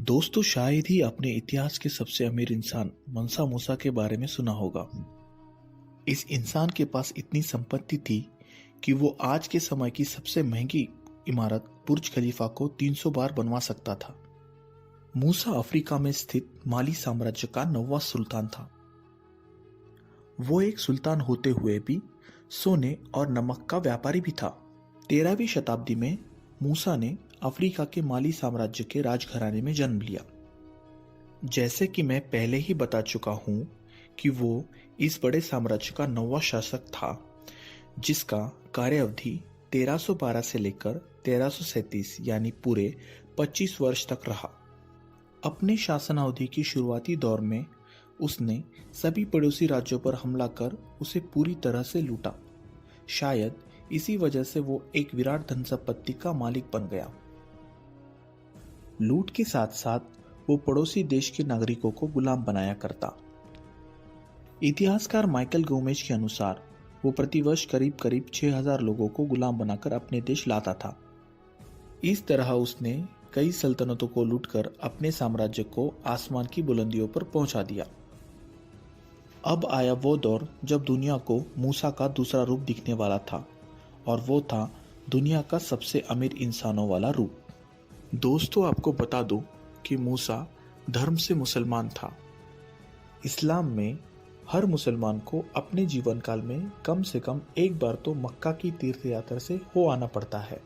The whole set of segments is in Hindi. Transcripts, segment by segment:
दोस्तों, शायद ही आपने इतिहास के सबसे अमीर इंसान मंसा मूसा के बारे में सुना होगा। इस इंसान के पास इतनी संपत्ति थी कि वो आज के समय की सबसे महंगी इमारत बुर्ज खलीफा को 300 बार बनवा सकता था। मूसा अफ्रीका में स्थित माली साम्राज्य का 9वां सुल्तान था। वो एक सुल्तान होते हुए भी सोने और नमक का व्यापारी भी था। 13वीं शताब्दी में मूसा ने अफ्रीका के माली साम्राज्य के राजघराने में जन्म लिया। जैसे कि मैं पहले ही बता चुका हूं कि वो इस बड़े साम्राज्य का 9वां शासक था, जिसका कार्य अवधि 1312 से लेकर 1337 यानी पूरे 25 वर्ष तक रहा। अपने शासनावधि की शुरुआती दौर में उसने सभी पड़ोसी राज्यों पर हमला कर उसे पूरी तरह से लूटा। शायद इसी वजह से वो एक विराट धन संपत्ति का मालिक बन गया। लूट के साथ साथ वो पड़ोसी देश के नागरिकों को गुलाम बनाया करता। इतिहासकार माइकल गोमेज के अनुसार वो प्रतिवर्ष करीब करीब 6000 लोगों को गुलाम बनाकर अपने देश लाता था। इस तरह उसने कई सल्तनतों को लूटकर अपने साम्राज्य को आसमान की बुलंदियों पर पहुंचा दिया। अब आया वो दौर जब दुनिया को मूसा का दूसरा रूप दिखने वाला था, और वो था दुनिया का सबसे अमीर इंसानों वाला रूप। दोस्तों, आपको बता दूं कि मूसा धर्म से मुसलमान था। इस्लाम में हर मुसलमान को अपने जीवन काल में कम से कम एक बार तो मक्का की तीर्थ यात्रा से हो आना पड़ता है।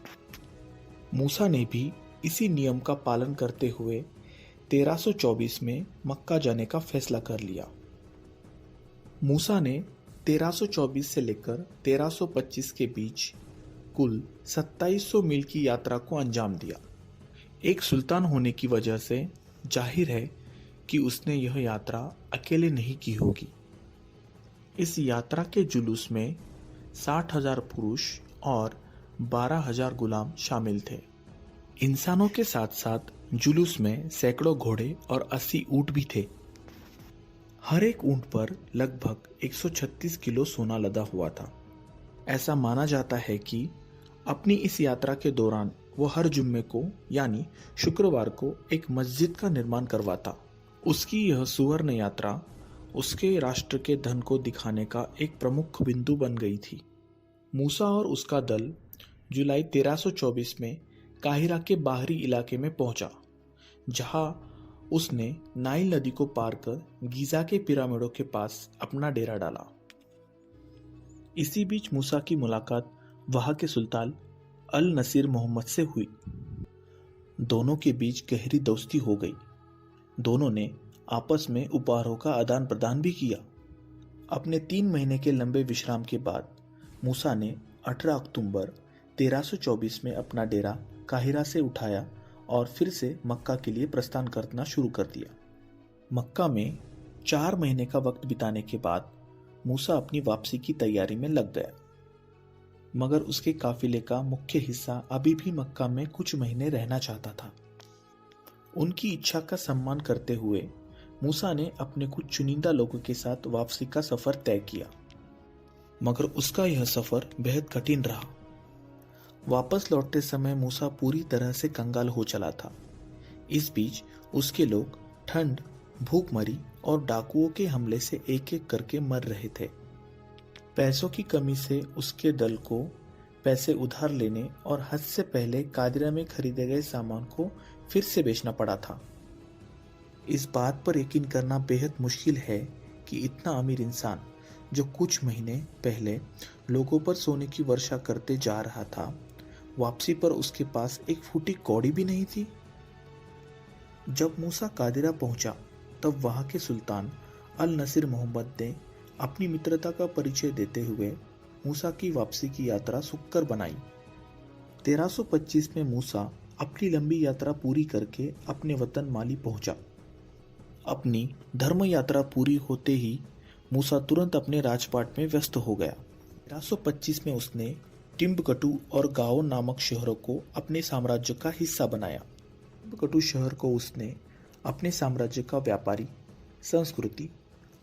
मूसा ने भी इसी नियम का पालन करते हुए 1324 में मक्का जाने का फैसला कर लिया। मूसा ने 1324 से लेकर 1325 के बीच कुल 2700 मील की यात्रा को अंजाम दिया। एक सुल्तान होने की वजह से जाहिर है कि उसने यह यात्रा अकेले नहीं की होगी। इस यात्रा के जुलूस में 60,000 पुरुष और 12,000 गुलाम शामिल थे। इंसानों के साथ साथ जुलूस में सैकड़ों घोड़े और 80 ऊंट भी थे। हर एक ऊंट पर लगभग 136 किलो सोना लदा हुआ था। ऐसा माना जाता है कि अपनी इस यात्रा के दौरान वो हर जुम्मे को यानी शुक्रवार को एक मस्जिद का निर्माण करवाता। उसकी यह सुवर्ण यात्रा उसके राष्ट्र के धन को दिखाने का एक प्रमुख बिंदु बन गई थी। मूसा और उसका दल जुलाई 1324 में काहिरा के बाहरी इलाके में पहुंचा, जहां उसने नाइल नदी को पार कर गीजा के पिरामिडों के पास अपना डेरा डाला। इसी बीच मूसा की मुलाकात वहां के सुल्तान अल नसीर मोहम्मद से हुई। दोनों के बीच गहरी दोस्ती हो गई। दोनों ने आपस में उपहारों का आदान प्रदान भी किया। अपने 3 महीने के लंबे विश्राम के बाद मूसा ने 18 अक्टूबर 1324 में अपना डेरा काहिरा से उठाया और फिर से मक्का के लिए प्रस्थान करना शुरू कर दिया। मक्का में 4 महीने का वक्त बिताने के बाद मूसा अपनी वापसी की तैयारी में लग गया, मगर उसके काफिले का मुख्य हिस्सा अभी भी मक्का में कुछ महीने रहना चाहता था। उनकी इच्छा का सम्मान करते हुए मूसा ने अपने कुछ चुनिंदा लोगों के साथ वापसी का सफर तय किया, मगर उसका यह सफर बेहद कठिन रहा। वापस लौटते समय मूसा पूरी तरह से कंगाल हो चला था। इस बीच उसके लोग ठंड, भूखमरी और डाकुओं के हमले से एक एक करके मर रहे थे। पैसों की कमी से उसके दल को पैसे उधार लेने और हज से पहले कादिरा में खरीदे गए सामान को फिर से बेचना पड़ा था। इस बात पर यकीन करना बेहद मुश्किल है कि इतना अमीर इंसान, जो कुछ महीने पहले लोगों पर सोने की वर्षा करते जा रहा था, वापसी पर उसके पास एक फूटी कौड़ी भी नहीं थी। जब मूसा कादिरा पहुंचा, तब वहां के सुल्तान अल नसीर मोहम्मद ने अपनी मित्रता का परिचय देते हुए मूसा की वापसी की यात्रा सुखकर बनाई। 1325 में मूसा अपनी लंबी यात्रा पूरी करके अपने वतन माली पहुंचा। अपनी धर्म यात्रा पूरी होते ही मूसा तुरंत अपने राजपाट में व्यस्त हो गया। 1325 में उसने टिम्बकटू और गाओ नामक शहरों को अपने साम्राज्य का हिस्सा बनाया। टिम्बकटू शहर को उसने अपने साम्राज्य का व्यापारी, संस्कृति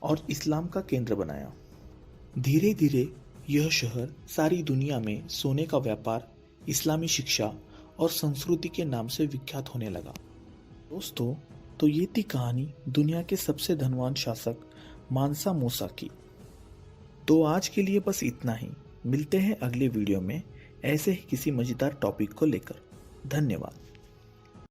और इस्लाम का केंद्र बनाया। धीरे धीरे यह शहर सारी दुनिया में सोने का व्यापार, इस्लामी शिक्षा और संस्कृति के नाम से विख्यात होने लगा। दोस्तों, तो ये थी कहानी दुनिया के सबसे धनवान शासक मानसा मूसा की। तो आज के लिए बस इतना ही। मिलते हैं अगले वीडियो में ऐसे ही किसी मजेदार टॉपिक को लेकर। धन्यवाद।